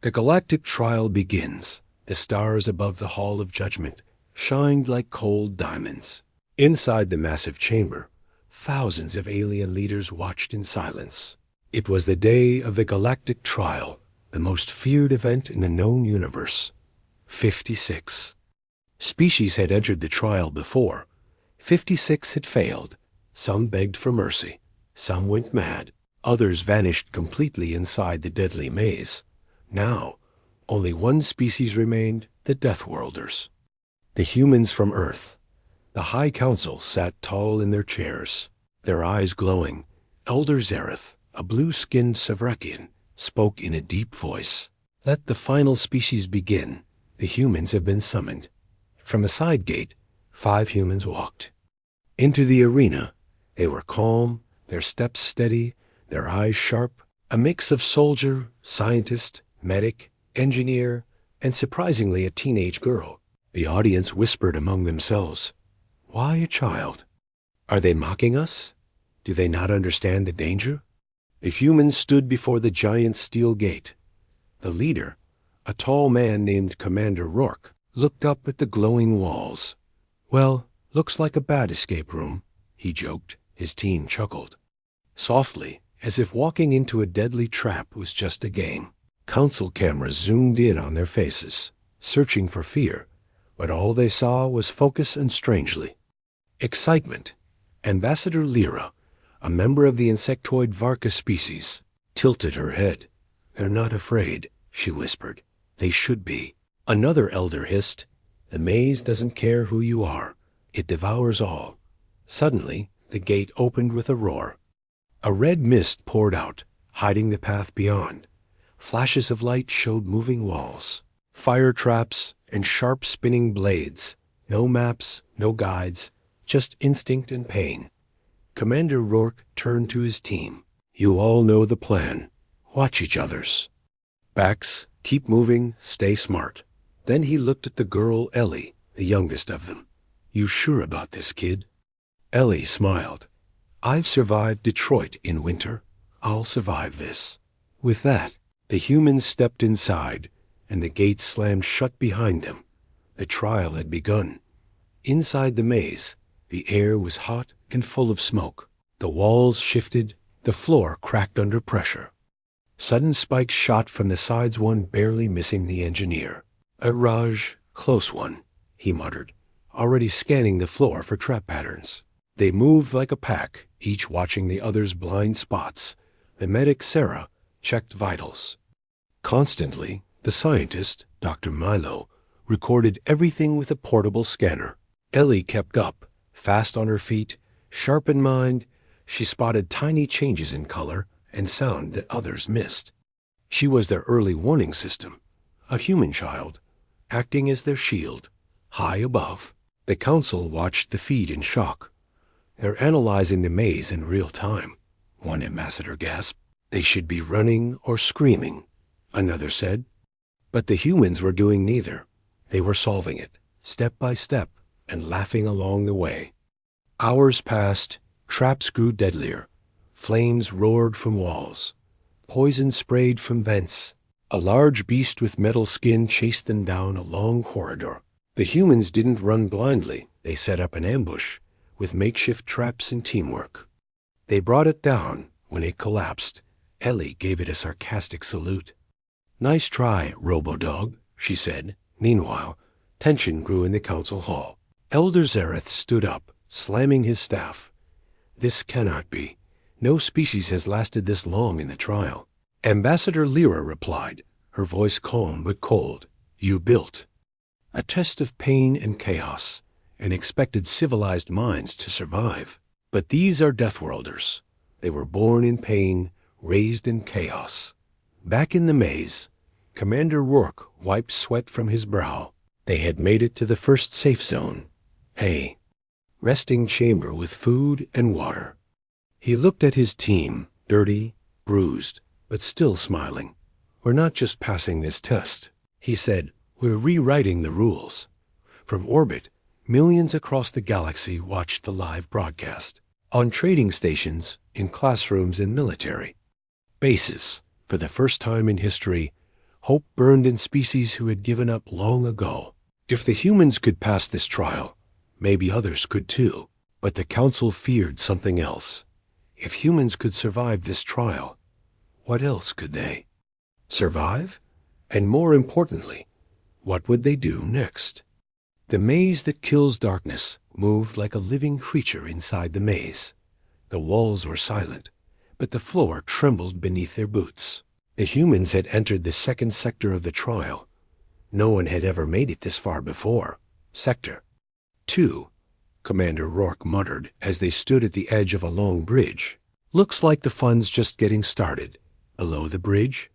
The Galactic Trial begins. The stars above the Hall of Judgment shined like cold diamonds. Inside the massive chamber, thousands of alien leaders watched in silence. It was the day of the Galactic Trial, the most feared event in the known universe. 56 species had entered the trial before. 56 had failed. Some begged for mercy. Some went mad. Others vanished completely inside the deadly maze. Now, only one species remained, the Deathworlders. The humans from Earth. The High Council sat tall in their chairs, their eyes glowing. Elder Zareth, a blue-skinned Savrakian, spoke in a deep voice. Let the final species begin. The humans have been summoned. From a side gate, 5 humans walked. Into the arena, they were calm, their steps steady, their eyes sharp, a mix of soldier, scientist, medic, engineer, and surprisingly a teenage girl. The audience whispered among themselves, "Why a child? Are they mocking us? Do they not understand the danger?" The humans stood before the giant steel gate. The leader, a tall man named Commander Rourke, looked up at the glowing walls. "Well, looks like a bad escape room," he joked. His team chuckled. Softly, as if walking into a deadly trap was just a game. Council cameras zoomed in on their faces, searching for fear, but all they saw was focus and strangely excitement. Ambassador Lyra, a member of the insectoid Varka species, tilted her head. "They're not afraid," she whispered. "They should be." Another elder hissed, "The maze doesn't care who you are. It devours all." Suddenly, the gate opened with a roar. A red mist poured out, hiding the path beyond. Flashes of light showed moving walls, fire traps, and sharp spinning blades. No maps, no guides, just instinct and pain. Commander Rourke turned to his team. "You all know the plan. Watch each other's backs, keep moving, stay smart." Then he looked at the girl Ellie, the youngest of them. "You sure about this, kid?" Ellie smiled. "I've survived Detroit in winter. I'll survive this." With that, the humans stepped inside, and the gate slammed shut behind them. The trial had begun. Inside the maze, the air was hot and full of smoke. The walls shifted, the floor cracked under pressure. Sudden spikes shot from the sides, one barely missing the engineer. "A Raj, close one," he muttered, already scanning the floor for trap patterns. They moved like a pack, each watching the other's blind spots. The medic, Sara, checked vitals. Constantly, the scientist, Dr. Milo, recorded everything with a portable scanner. Ellie kept up, fast on her feet, sharp in mind. She spotted tiny changes in color and sound that others missed. She was their early warning system, a human child, acting as their shield. High above, the council watched the feed in shock. "They're analyzing the maze in real time," one ambassador gasped. "They should be running or screaming," another said. But the humans were doing neither. They were solving it, step by step, and laughing along the way. Hours passed, traps grew deadlier. Flames roared from walls. Poison sprayed from vents. A large beast with metal skin chased them down a long corridor. The humans didn't run blindly. They set up an ambush with makeshift traps and teamwork. They brought it down. When it collapsed, Ellie gave it a sarcastic salute. "Nice try, Robo-Dog," she said. Meanwhile, tension grew in the council hall. Elder Zareth stood up, slamming his staff. "This cannot be. No species has lasted this long in the trial." Ambassador Lyra replied, her voice calm but cold. "You built a test of pain and chaos, and expected civilized minds to survive. But these are Deathworlders. They were born in pain, raised in chaos." Back in the maze, Commander Rourke wiped sweat from his brow. They had made it to the first safe zone, a resting chamber with food and water. He looked at his team, dirty, bruised, but still smiling. "We're not just passing this test," he said. "We're rewriting the rules." From orbit, millions across the galaxy watched the live broadcast. On trading stations, in classrooms and military bases, for the first time in history, Hope burned in species who had given up long ago. If the humans could pass this trial, maybe others could too. But the council feared something else. If humans could survive this trial, what else could they? Survive? And more importantly, what would they do next? The maze that kills darkness moved like a living creature inside the maze. The walls were silent, but the floor trembled beneath their boots. The humans had entered the second sector of the trial. No one had ever made it this far before. Sector 2, Commander Rourke muttered as they stood at the edge of a long bridge. Looks like the fun's just getting started. Below the bridge,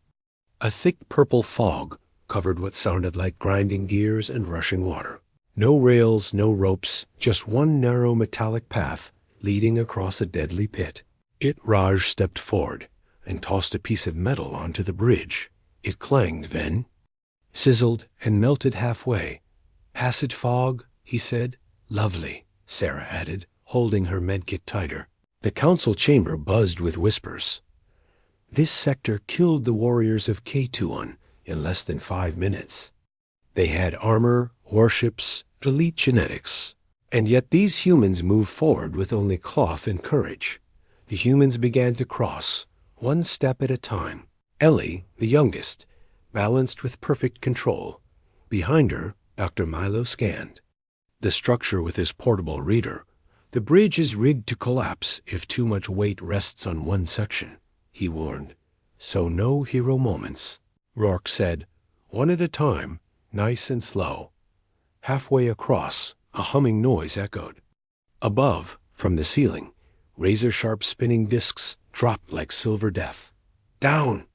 a thick purple fog covered what sounded like grinding gears and rushing water. No rails, no ropes, just one narrow metallic path leading across a deadly pit. Raj stepped forward and tossed a piece of metal onto the bridge. It clanged then, sizzled, and melted halfway. Acid fog, he said. Lovely, Sara added, holding her medkit tighter. The council chamber buzzed with whispers. This sector killed the warriors of K2 in less than 5 minutes. They had armor, warships, elite genetics. And yet these humans moved forward with only cloth and courage. The humans began to cross, one step at a time. Ellie, the youngest, balanced with perfect control. Behind her, Dr. Milo scanned the structure with his portable reader. The bridge is rigged to collapse if too much weight rests on one section, he warned. So no hero moments. Rourke said, one at a time, nice and slow. Halfway across, a humming noise echoed. Above, from the ceiling, razor-sharp spinning discs dropped like silver death. Down!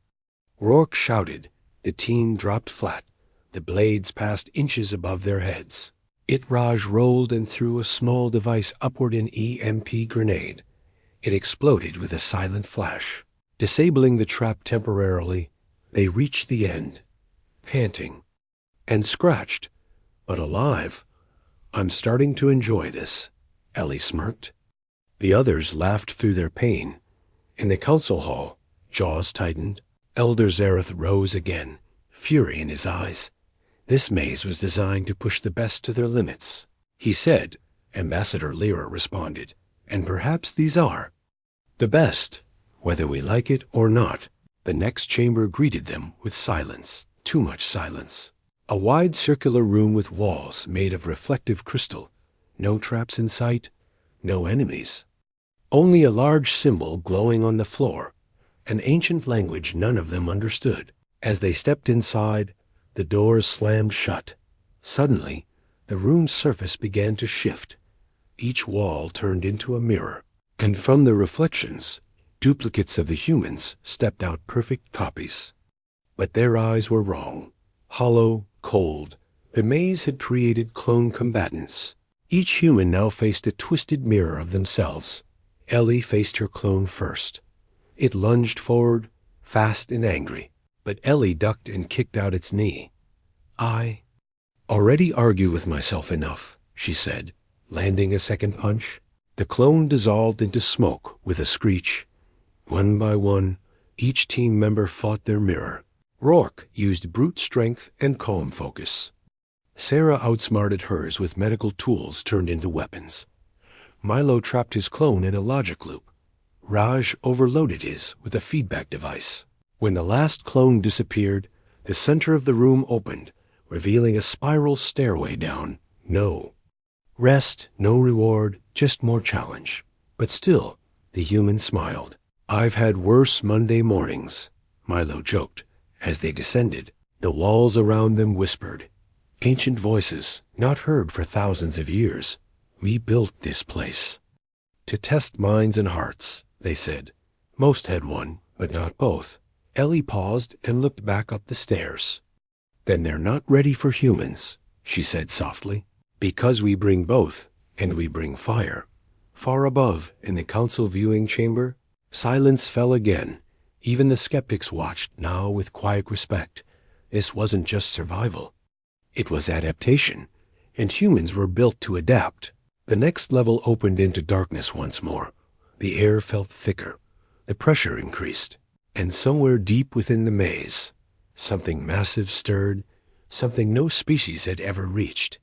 Rourke shouted. The team dropped flat. The blades passed inches above their heads. Raj rolled and threw a small device upward, an EMP grenade. It exploded with a silent flash. Disabling the trap temporarily, they reached the end, panting and scratched, but alive. I'm starting to enjoy this, Ellie smirked. The others laughed through their pain. In the council hall, jaws tightened. Elder Zareth rose again, fury in his eyes. This maze was designed to push the best to their limits, he said. Ambassador Lyra responded, and perhaps these are the best, whether we like it or not. The next chamber greeted them with silence, too much silence. A wide circular room with walls made of reflective crystal. No traps in sight, no enemies. Only a large symbol glowing on the floor, an ancient language none of them understood. As they stepped inside, the doors slammed shut. Suddenly, the room's surface began to shift. Each wall turned into a mirror, and from the reflections, duplicates of the humans stepped out, perfect copies. But their eyes were wrong. Hollow, cold, the maze had created clone combatants. Each human now faced a twisted mirror of themselves. Ellie faced her clone first. It lunged forward, fast and angry, but Ellie ducked and kicked out its knee. I already argue with myself enough, she said, landing a second punch. The clone dissolved into smoke with a screech. One by one, each team member fought their mirror. Rourke used brute strength and calm focus. Sara outsmarted hers with medical tools turned into weapons. Milo trapped his clone in a logic loop. Raj overloaded his with a feedback device. When the last clone disappeared, the center of the room opened, revealing a spiral stairway down. No rest, no reward, just more challenge. But still, the human smiled. I've had worse Monday mornings, Milo joked as they descended. The walls around them whispered. Ancient voices, not heard for thousands of years. We built this place to test minds and hearts, they said. Most had one, but not both. Ellie paused and looked back up the stairs. Then they're not ready for humans, she said softly. Because we bring both, and we bring fire. Far above, in the council viewing chamber, silence fell again. Even the skeptics watched, now with quiet respect. This wasn't just survival. It was adaptation, and humans were built to adapt. The next level opened into darkness once more. The air felt thicker. The pressure increased. And somewhere deep within the maze, Something massive stirred, something no species had ever reached.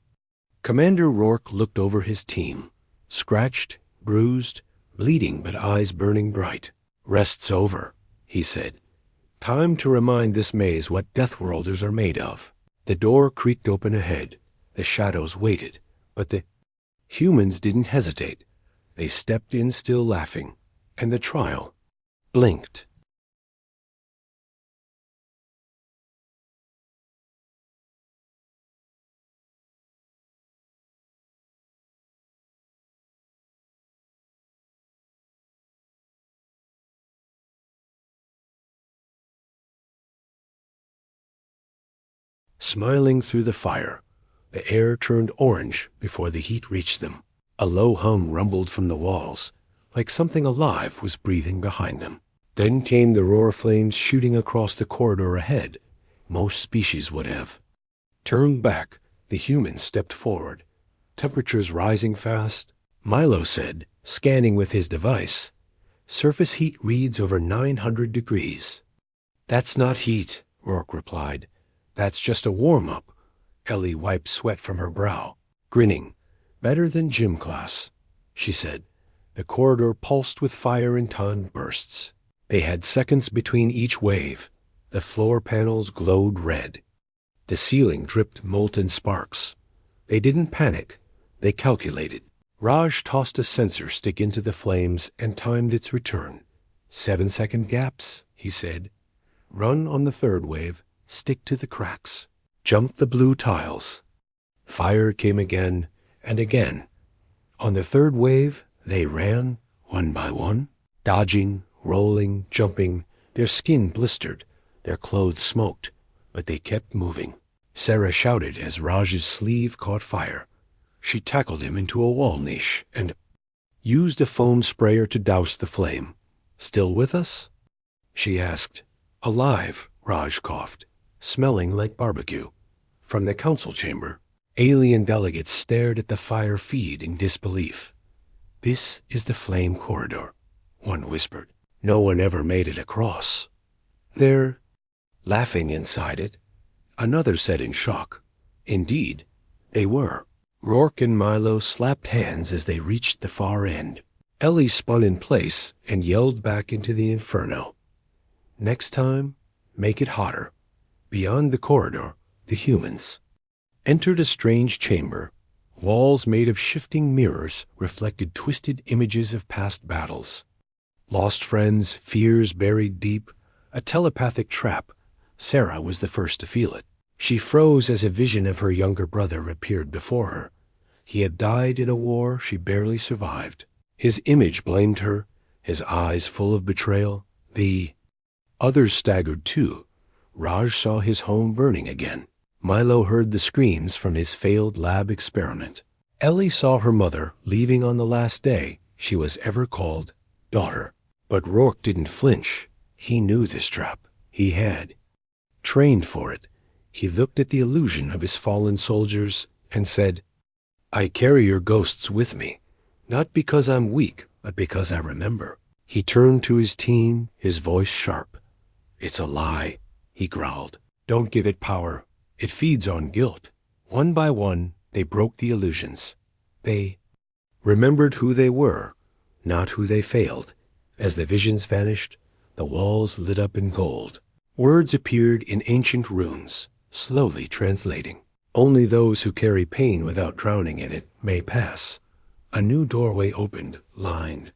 Commander Rourke looked over his team, scratched, bruised, bleeding but eyes burning bright. "Rest's over," he said. "Time to remind this maze what Deathworlders are made of." The door creaked open ahead. The shadows waited, but the humans didn't hesitate. They stepped in still laughing, and the trial blinked. Smiling through the fire, the air turned orange before the heat reached them. A low hum rumbled from the walls, like something alive was breathing behind them. Then came the roar of flames shooting across the corridor ahead. Most species would have turned back. The humans stepped forward, temperatures rising fast. Milo said, scanning with his device, "Surface heat reads over 900 degrees. "That's not heat," Rourke replied. "That's just a warm-up." Ellie wiped sweat from her brow, grinning. "Better than gym class," she said. The corridor pulsed with fire in timed bursts. They had seconds between each wave. The floor panels glowed red. The ceiling dripped molten sparks. They didn't panic. They calculated. Raj tossed a sensor stick into the flames and timed its return. 7-second gaps, he said. "Run on the third wave. Stick to the cracks. Jump the blue tiles." Fire came again and again. On the third wave, they ran, one by one, dodging, rolling, jumping. Their skin blistered, their clothes smoked, but they kept moving. Sara shouted as Raj's sleeve caught fire. She tackled him into a wall niche and used a foam sprayer to douse the flame. "Still with us?" she asked. "Alive," Raj coughed, smelling like barbecue. From the council chamber, alien delegates stared at the fire feed in disbelief. "This is the flame corridor," one whispered. "No one ever made it across." "They're laughing inside it," another said in shock. Indeed, they were. Rourke and Milo slapped hands as they reached the far end. Ellie spun in place and yelled back into the inferno. Next time, make it hotter. Beyond the corridor, the humans entered a strange chamber. Walls made of shifting mirrors reflected twisted images of past battles. Lost friends, fears buried deep, a telepathic trap. Sara was the first to feel it. She froze as a vision of her younger brother appeared before her. He had died in a war she barely survived. His image blamed her, his eyes full of betrayal. The others staggered too. Raj saw his home burning again. Milo heard the screams from his failed lab experiment. Ellie saw her mother leaving on the last day she was ever called daughter. But Rourke didn't flinch. He knew this trap. He had trained for it. He looked at the illusion of his fallen soldiers and said, "I carry your ghosts with me, not because I'm weak, but because I remember." He turned to his team, his voice sharp. "It's a lie," he growled. "Don't give it power. It feeds on guilt." One by one, they broke the illusions. They remembered who they were, not who they failed. As the visions vanished, the walls lit up in gold. Words appeared in ancient runes, slowly translating. "Only those who carry pain without drowning in it may pass." A new doorway opened, lined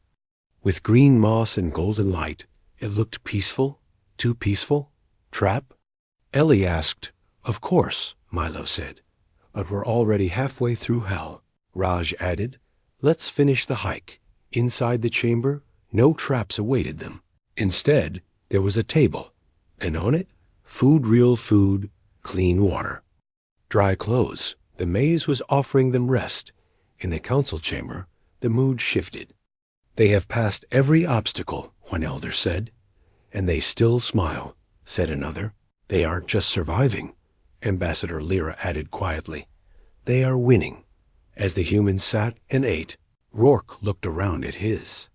with green moss and golden light. It looked peaceful, too peaceful. Trap? Ellie asked. "Of course," Milo said. "But we're already halfway through hell." Raj added, "Let's finish the hike." Inside the chamber, no traps awaited them. Instead, there was a table, and on it, real food, clean water, dry clothes. The maze was offering them rest. In the council chamber, the mood shifted. "They have passed every obstacle," one elder said. "And they still smile," said another. "They aren't just surviving," Ambassador Lyra added quietly. "They are winning." As the humans sat and ate, Rourke looked around at his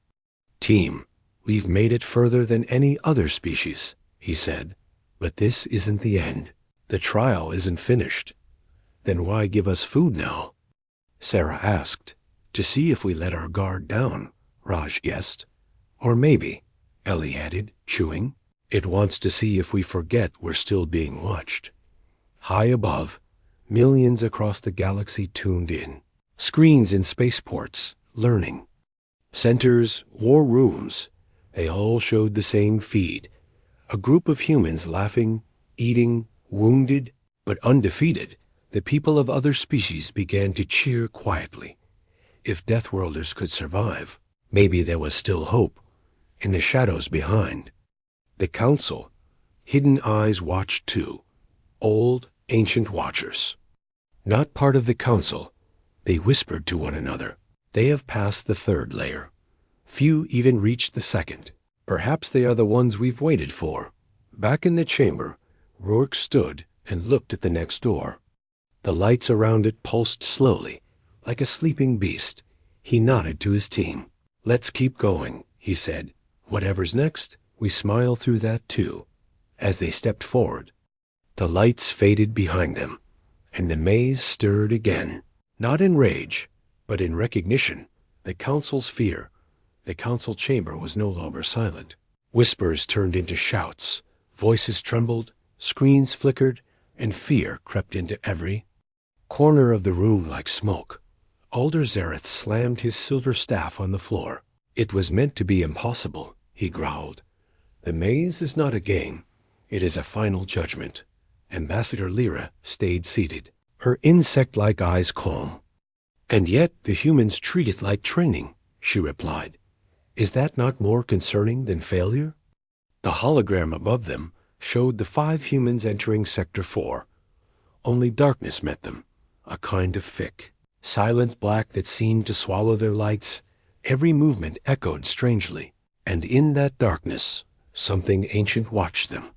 team. "We've made it further than any other species," he said. But this isn't the end. The trial isn't finished. Then why give us food now? Sara asked. To see if we let our guard down, Raj guessed. Or maybe, Ellie added, chewing, it wants to see if we forget we're still being watched. High above, millions across the galaxy tuned in. Screens in spaceports, learning. Centers, war rooms, they all showed the same feed. A group of humans laughing, eating, wounded, but undefeated. The people of other species began to cheer quietly. If Deathworlders could survive, maybe there was still hope. In the shadows behind. The Council, hidden eyes watched too. Old, ancient watchers. Not part of the Council, they whispered to one another. They have passed the third layer. Few even reached the second. Perhaps they are the ones we've waited for. Back in the chamber, Rourke stood and looked at the next door. The lights around it pulsed slowly, like a sleeping beast. He nodded to his team. Let's keep going, he said. Whatever's next, we smile through that too. As they stepped forward, the lights faded behind them, and the maze stirred again. Not in rage, but in recognition. The Council's fear. The Council chamber was no longer silent. Whispers turned into shouts. Voices trembled, screens flickered, and fear crept into every corner of the room like smoke. Alder Zareth slammed his silver staff on the floor. It was meant to be impossible, he growled. The maze is not a game. It is a final judgment. Ambassador Lyra stayed seated, her insect-like eyes calm. And yet the humans treat it like training, she replied. Is that not more concerning than failure? The hologram above them showed the 5 humans entering Sector 4. Only darkness met them, a kind of thick, silent black that seemed to swallow their lights. Every movement echoed strangely, and in that darkness, something ancient watched them.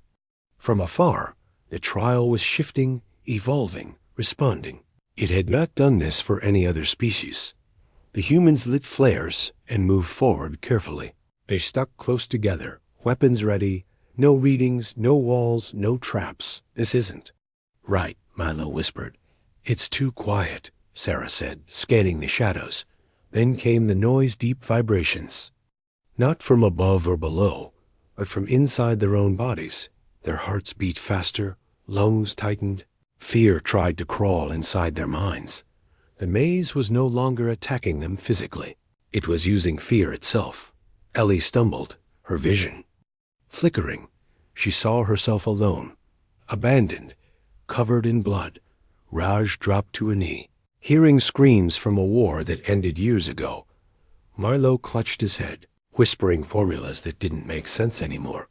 From afar, the trial was shifting, evolving, responding. It had not done this for any other species. The humans lit flares and moved forward carefully. They stuck close together, weapons ready. No readings, no walls, no traps. This isn't. Right, Milo whispered. It's too quiet, Sara said, scanning the shadows. Then came the noise-deep vibrations. Not from above or below, but from inside their own bodies. Their hearts beat faster, lungs tightened. Fear tried to crawl inside their minds. The maze was no longer attacking them physically. It was using fear itself. Ellie stumbled, her vision flickering. She saw herself alone, abandoned, covered in blood. Raj dropped to a knee, hearing screams from a war that ended years ago. Milo clutched his head, whispering formulas that didn't make sense anymore.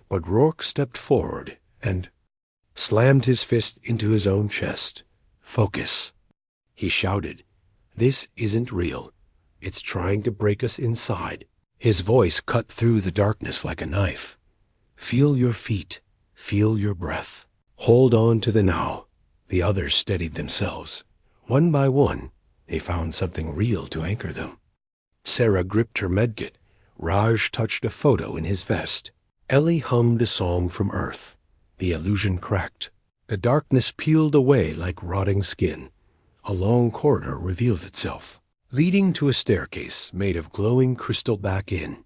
But Rourke stepped forward and slammed his fist into his own chest. Focus, he shouted. This isn't real. It's trying to break us inside. His voice cut through the darkness like a knife. Feel your feet. Feel your breath. Hold on to the now. The others steadied themselves. One by one, they found something real to anchor them. Sara gripped her medkit. Raj touched a photo in his vest. Ellie hummed a song from Earth. The illusion cracked. The darkness peeled away like rotting skin. A long corridor revealed itself, leading to a staircase made of glowing crystal back in.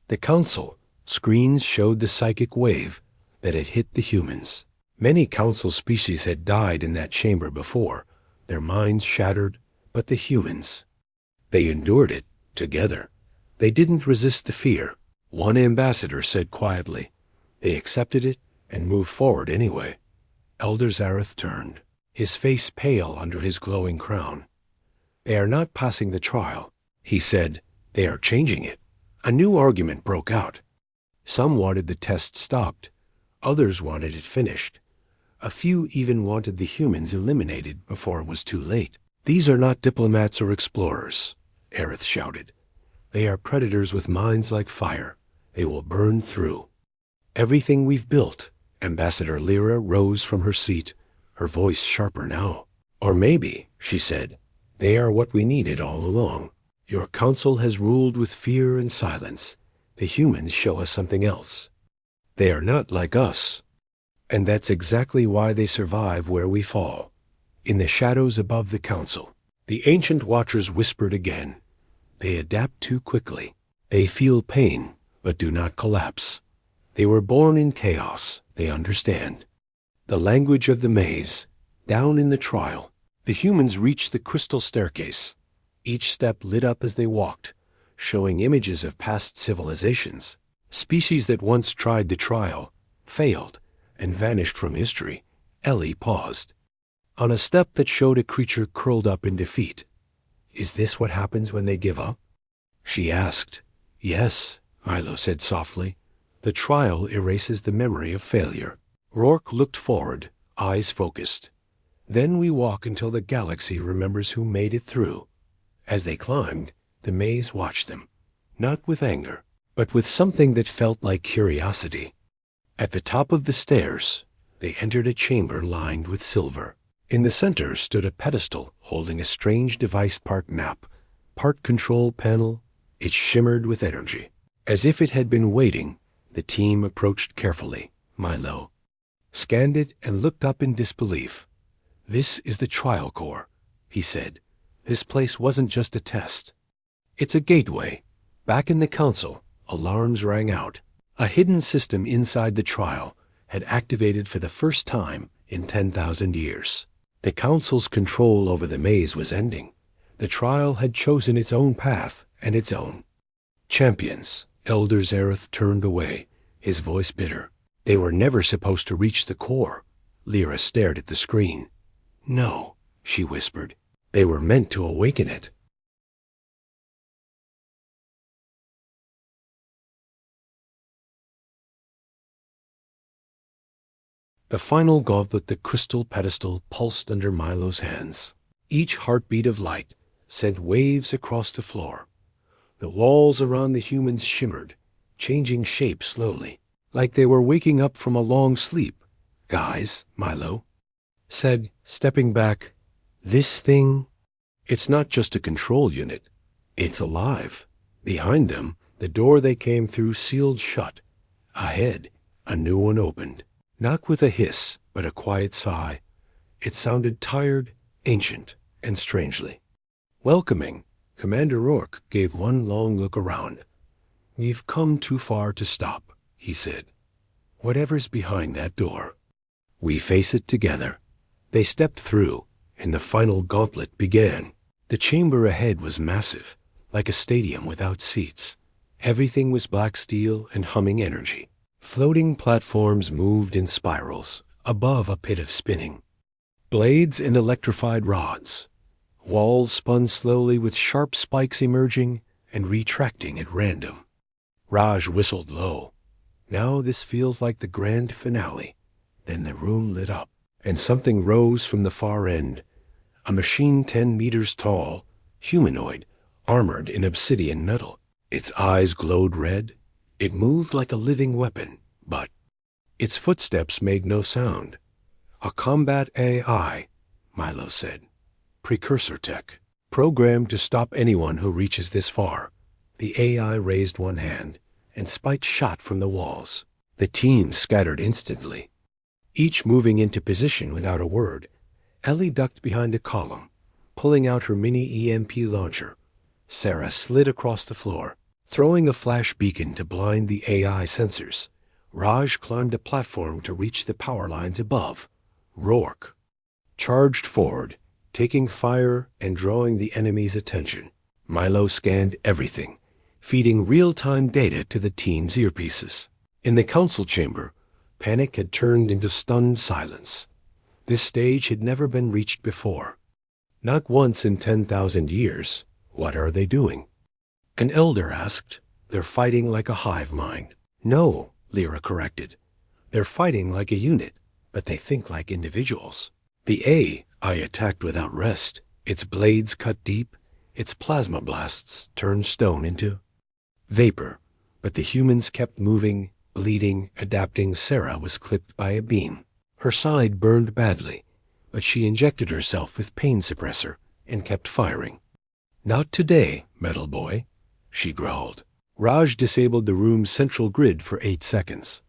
The Council screens showed the psychic wave that had hit the humans. Many Council species had died in that chamber before, their minds shattered, but the humans, they endured it together. They didn't resist the fear. One ambassador said quietly. They accepted it and moved forward anyway. Elder Zareth turned, his face pale under his glowing crown. They are not passing the trial, he said. They are changing it. A new argument broke out. Some wanted the test stopped. Others wanted it finished. A few even wanted the humans eliminated before it was too late. These are not diplomats or explorers, Aerith shouted. They are predators with minds like fire. They will burn through everything we've built. Ambassador Lyra rose from her seat, her voice sharper now. Or maybe, she said, they are what we needed all along. Your council has ruled with fear and silence. The humans show us something else. They are not like us. And that's exactly why they survive where we fall, in the shadows above the council. The ancient watchers whispered again. They adapt too quickly. They feel pain, but do not collapse. They were born in chaos. They understand. The language of the maze. Down in the trial, the humans reached the crystal staircase. Each step lit up as they walked, showing images of past civilizations. Species that once tried the trial, failed, and vanished from history. Ellie paused. On a step that showed a creature curled up in defeat. Is this what happens when they give up? She asked. Yes, Milo said softly. The trial erases the memory of failure. Rourke looked forward, eyes focused. Then we walk until the galaxy remembers who made it through. As they climbed, the maze watched them, not with anger, but with something that felt like curiosity. At the top of the stairs, they entered a chamber lined with silver. In the center stood a pedestal holding a strange device, part map, part control panel. It shimmered with energy. As if it had been waiting, the team approached carefully. Milo scanned it and looked up in disbelief. This is the trial core, he said. This place wasn't just a test. It's a gateway. Back in the council, alarms rang out. A hidden system inside the trial had activated for the first time in 10,000 years. The council's control over the maze was ending. The trial had chosen its own path and its own champions. Elder Zareth turned away, his voice bitter. They were never supposed to reach the core. Lyra stared at the screen. No, she whispered. They were meant to awaken it. The final gauntlet, the crystal pedestal, pulsed under Milo's hands. Each heartbeat of light sent waves across the floor. The walls around the humans shimmered, changing shape slowly, like they were waking up from a long sleep. Guys, Milo said, stepping back, this thing, it's not just a control unit. It's alive. Behind them, the door they came through sealed shut. Ahead, a new one opened. Not with a hiss, but a quiet sigh. It sounded tired, ancient, and strangely welcoming. Commander Rourke gave one long look around. We've come too far to stop, he said. Whatever's behind that door, we face it together. They stepped through, and the final gauntlet began. The chamber ahead was massive, like a stadium without seats. Everything was black steel and humming energy. Floating platforms moved in spirals, above a pit of spinning. Blades and electrified rods. Walls spun slowly with sharp spikes emerging and retracting at random. Raj whistled low. Now this feels like the grand finale. Then the room lit up, and something rose from the far end. A machine 10 meters tall, humanoid, armored in obsidian metal. Its eyes glowed red. It moved like a living weapon, but its footsteps made no sound. A combat AI, Milo said. Precursor tech, programmed to stop anyone who reaches this far. The AI raised one hand, and spikes shot from the walls. The team scattered instantly, each moving into position without a word. Ellie ducked behind a column, pulling out her mini EMP launcher. Sara slid across the floor, throwing a flash beacon to blind the AI sensors. Raj climbed a platform to reach the power lines above. Rourke charged forward, taking fire and drawing the enemy's attention. Milo scanned everything, feeding real-time data to the team's earpieces. In the council chamber, panic had turned into stunned silence. This stage had never been reached before. Not once in 10,000 years. What are they doing? An elder asked. They're fighting like a hive mind. No, Lyra corrected. They're fighting like a unit, but they think like individuals. The AI attacked without rest. Its blades cut deep. Its plasma blasts turned stone into vapor. But the humans kept moving, bleeding, adapting. Sara was clipped by a beam. Her side burned badly, but she injected herself with pain suppressor and kept firing. Not today, metal boy, she growled. Raj disabled the room's central grid for 8 seconds.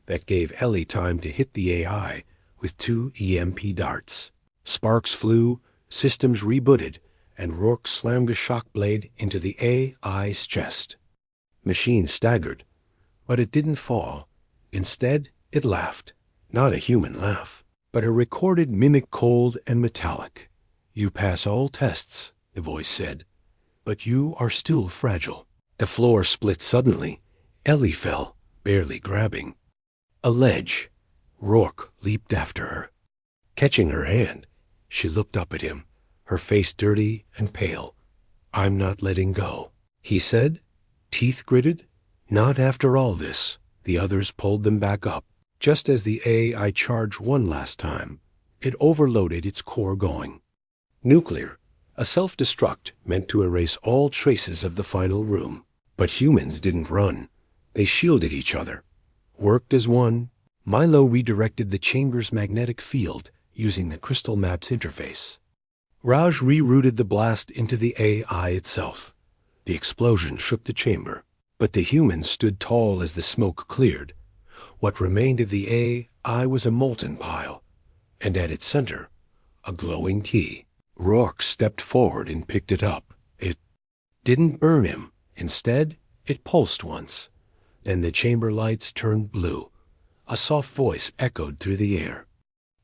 That gave Ellie time to hit the AI with 2 EMP darts. Sparks flew, systems rebooted, and Rourke slammed a shock blade into the AI's chest. Machine staggered, but it didn't fall. Instead, it laughed. Not a human laugh, but a recorded mimic, cold and metallic. "You pass all tests," the voice said, "but you are still fragile." The floor split suddenly. Ellie fell, barely grabbing a ledge. Rourke leaped after her. Catching her hand, she looked up at him, her face dirty and pale. "I'm not letting go," he said, teeth gritted. "Not after all this." The others pulled them back up. Just as the AI charged one last time, it overloaded its core going. Nuclear, a self-destruct meant to erase all traces of the final room. But humans didn't run. They shielded each other, worked as one. Milo redirected the chamber's magnetic field using the crystal map's interface. Raj rerouted the blast into the AI itself. The explosion shook the chamber, but the humans stood tall as the smoke cleared. What remained of the AI was a molten pile, and at its center, a glowing key. Rourke stepped forward and picked it up. It didn't burn him. Instead, it pulsed once. Then the chamber lights turned blue. A soft voice echoed through the air.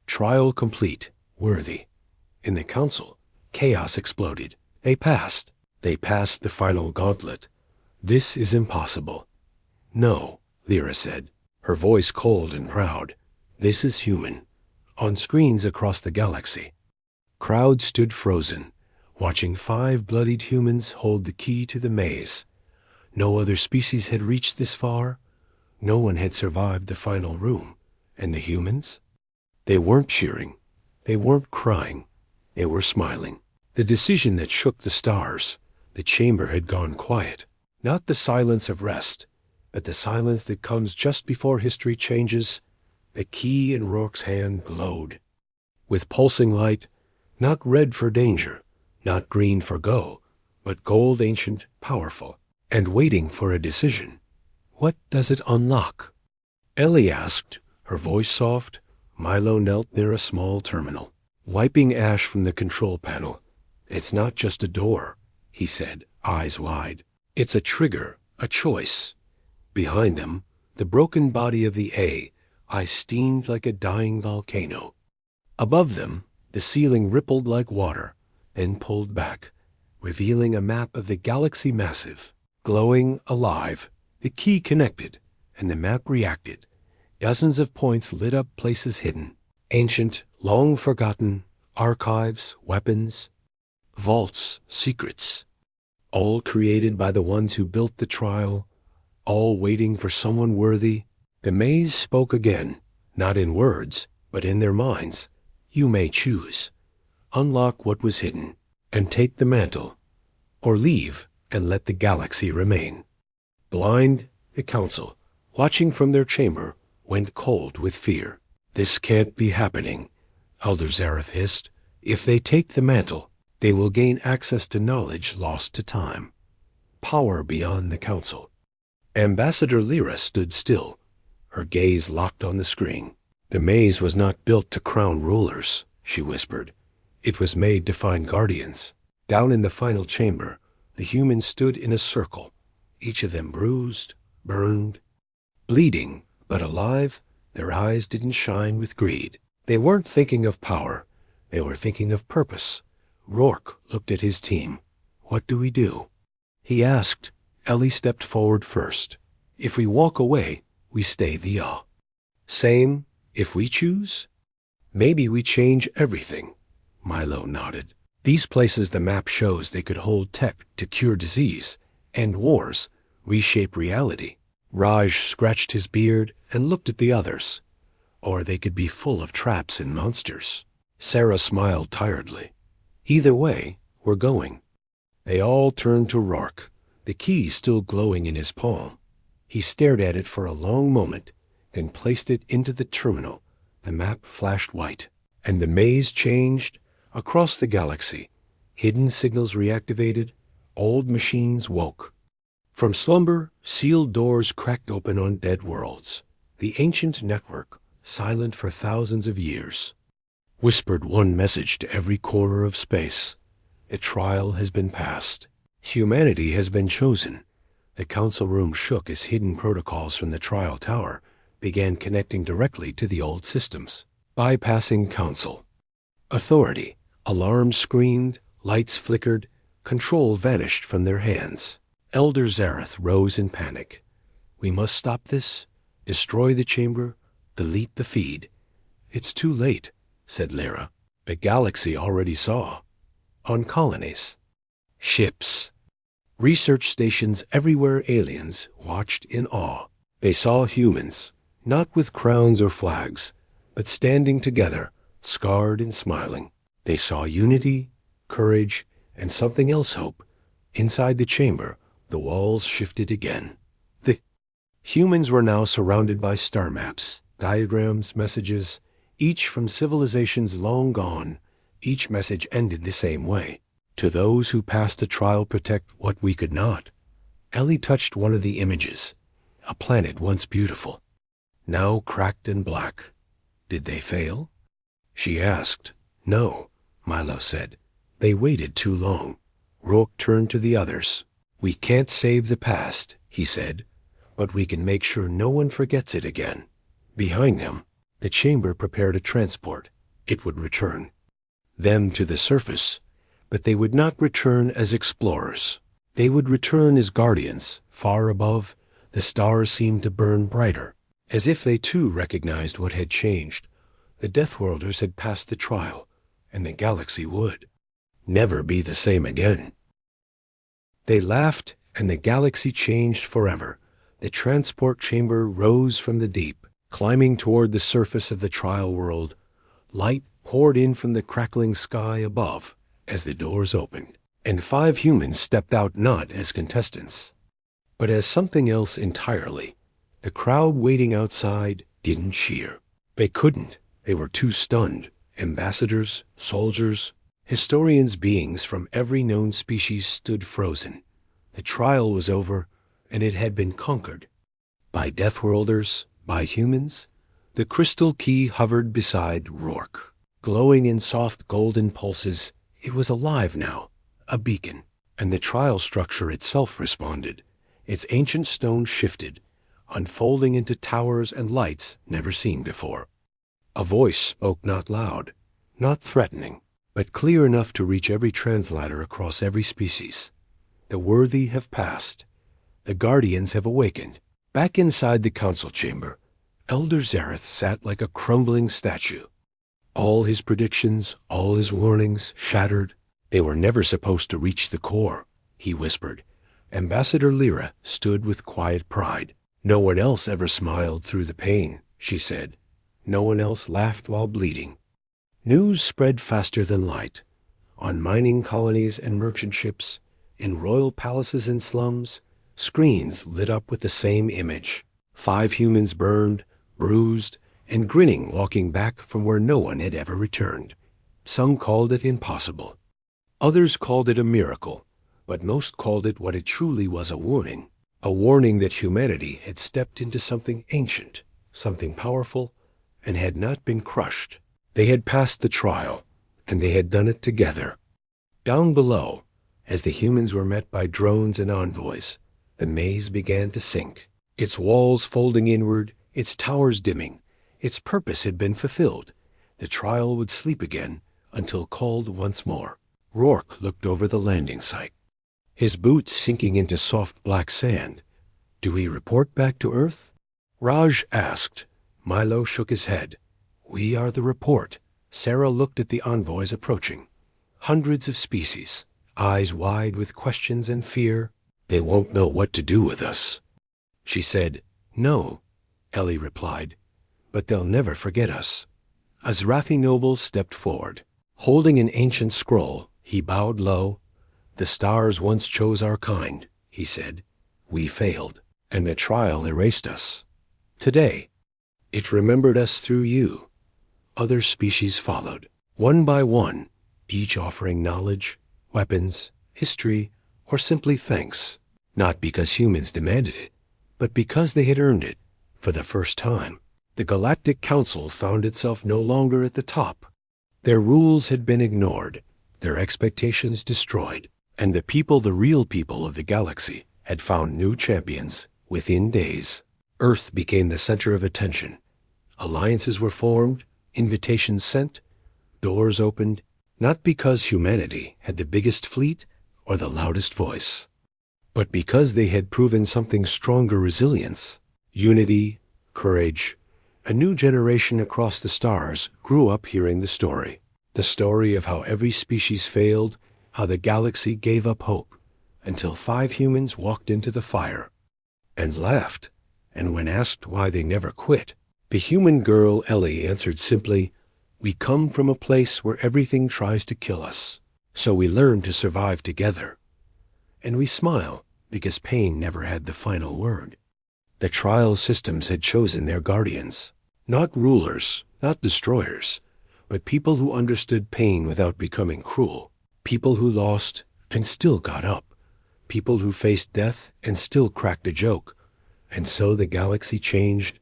"Trial complete. Worthy." In the council, chaos exploded. They passed. They passed the final gauntlet. "This is impossible." "No," Lyra said, her voice cold and proud. "This is human." On screens across the galaxy, crowds stood frozen, watching 5 bloodied humans hold the key to the maze. No other species had reached this far. No one had survived the final room. And the humans? They weren't cheering. They weren't crying. They were smiling. The decision that shook the stars. The chamber had gone quiet. Not the silence of rest, but the silence that comes just before history changes. The key in Rourke's hand glowed. With pulsing light, not red for danger, not green for go, but gold, ancient, powerful, and waiting for a decision. What does it unlock? Ellie asked, her voice soft. Milo knelt near a small terminal, wiping ash from the control panel. "It's not just a door," he said, eyes wide. "It's a trigger, a choice." Behind them, the broken body of the AI steamed like a dying volcano. Above them, the ceiling rippled like water, then pulled back, revealing a map of the galaxy massive. Glowing, alive, the key connected, and the map reacted. Dozens of points lit up places hidden. Ancient, long forgotten, archives, weapons, vaults, secrets. All created by the ones who built the trial, all waiting for someone worthy. The maze spoke again, not in words, but in their minds. "You may choose. Unlock what was hidden, and take the mantle, or leave and let the galaxy remain." Blind, the council, watching from their chamber, went cold with fear. "This can't be happening," Elder Zareth hissed. "If they take the mantle, they will gain access to knowledge lost to time. Power beyond the council." Ambassador Lyra stood still, her gaze locked on the screen. "The maze was not built to crown rulers," she whispered. "It was made to find guardians." Down in the final chamber, the humans stood in a circle, each of them bruised, burned, bleeding, but alive. Their eyes didn't shine with greed. They weren't thinking of power. They were thinking of purpose. Rourke looked at his team. "What do we do?" he asked. Ellie stepped forward first. "If we walk away, we stay the yaw. Same if we choose? Maybe we change everything." Milo nodded. "These places the map shows they could hold tech to cure disease, end wars, reshape reality." Raj scratched his beard and looked at the others. "Or they could be full of traps and monsters." Sara smiled tiredly. "Either way, we're going." They all turned to Rourke, the key still glowing in his palm. He stared at it for a long moment, then placed it into the terminal. The map flashed white, and the maze changed. Across the galaxy, hidden signals reactivated, old machines woke. From slumber, sealed doors cracked open on dead worlds. The ancient network, silent for thousands of years, whispered one message to every corner of space. The trial has been passed. Humanity has been chosen. The council room shook as hidden protocols from the trial tower began connecting directly to the old systems, bypassing council authority. Alarms screamed, lights flickered, control vanished from their hands. Elder Zareth rose in panic. We must stop this, destroy the chamber, delete the feed. It's too late, said Lyra. The galaxy already saw. On colonies, ships, research stations everywhere, aliens watched in awe. They saw humans, not with crowns or flags, but standing together, scarred and smiling. They saw unity, courage, and something else, hope. Inside the chamber, the walls shifted again. The humans were now surrounded by star maps, diagrams, messages, each from civilizations long gone. Each message ended the same way. To those who passed the trial, protect what we could not. Ellie touched one of the images. A planet once beautiful, now cracked and black. Did they fail? She asked. No, Milo said. They waited too long. Rourke turned to the others. We can't save the past, he said, but we can make sure no one forgets it again. Behind them, the chamber prepared a transport. It would return them to the surface, but they would not return as explorers. They would return as guardians. Far above, the stars seemed to burn brighter, as if they too recognized what had changed. The Deathworlders had passed the trial, and the galaxy would never be the same again. They laughed, and the galaxy changed forever. The transport chamber rose from the deep, climbing toward the surface of the trial world. Light poured in from the crackling sky above as the doors opened, and 5 humans stepped out, not as contestants, but as something else entirely. The crowd waiting outside didn't cheer. They couldn't. They were too stunned. Ambassadors, soldiers, historians, beings from every known species stood frozen. The trial was over, and it had been conquered. By Deathworlders, by humans. The crystal key hovered beside Rourke, glowing in soft golden pulses. It was alive now, a beacon, and the trial structure itself responded. Its ancient stone shifted, unfolding into towers and lights never seen before. A voice spoke, not loud, not threatening, but clear enough to reach every translator across every species. The worthy have passed. The guardians have awakened. Back inside the council chamber, Elder Zareth sat like a crumbling statue. All his predictions, all his warnings, shattered. They were never supposed to reach the core, he whispered. Ambassador Lyra stood with quiet pride. No one else ever smiled through the pain, she said. No one else laughed while bleeding. News spread faster than light. On mining colonies and merchant ships, in royal palaces and slums, screens lit up with the same image. 5 humans burned, bruised, and grinning, walking back from where no one had ever returned. Some called it impossible. Others called it a miracle, but most called it what it truly was, a warning that humanity had stepped into something ancient, something powerful, and had not been crushed. They had passed the trial, and they had done it together. Down below, as the humans were met by drones and envoys, the maze began to sink, its walls folding inward, its towers dimming. Its purpose had been fulfilled. The trial would sleep again until called once more. Rourke looked over the landing site, his boots sinking into soft black sand. Do we report back to Earth? Raj asked. Milo shook his head. We are the report. Sara looked at the envoys approaching. Hundreds of species, eyes wide with questions and fear. They won't know what to do with us. She said. No, Ellie replied, but they'll never forget us. Azrathi Noble stepped forward. Holding an ancient scroll, he bowed low. The stars once chose our kind, he said. We failed, and the trial erased us. Today, it remembered us through you. Other species followed, one by one, each offering knowledge, weapons, history, or simply thanks, not because humans demanded it, but because they had earned it. For the first time, the Galactic Council found itself no longer at the top. Their rules had been ignored, their expectations destroyed, and the real people of the galaxy, had found new champions within days. Earth became the center of attention. Alliances were formed, invitations sent, doors opened, not because humanity had the biggest fleet or the loudest voice, but because they had proven something stronger: resilience, unity, courage. A new generation across the stars grew up hearing the story of how every species failed, how the galaxy gave up hope, until 5 humans walked into the fire and laughed. And when asked why they never quit, the human girl Ellie answered simply, "We come from a place where everything tries to kill us, so we learn to survive together." And we smile because pain never had the final word. The trial systems had chosen their guardians, not rulers, not destroyers, but people who understood pain without becoming cruel, people who lost and still got up, people who faced death and still cracked a joke. And so the galaxy changed,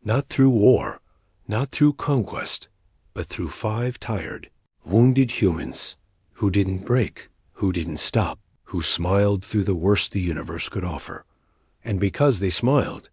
not through war, not through conquest, but through 5 tired, wounded humans who didn't break, who didn't stop, who smiled through the worst the universe could offer. And because they smiled,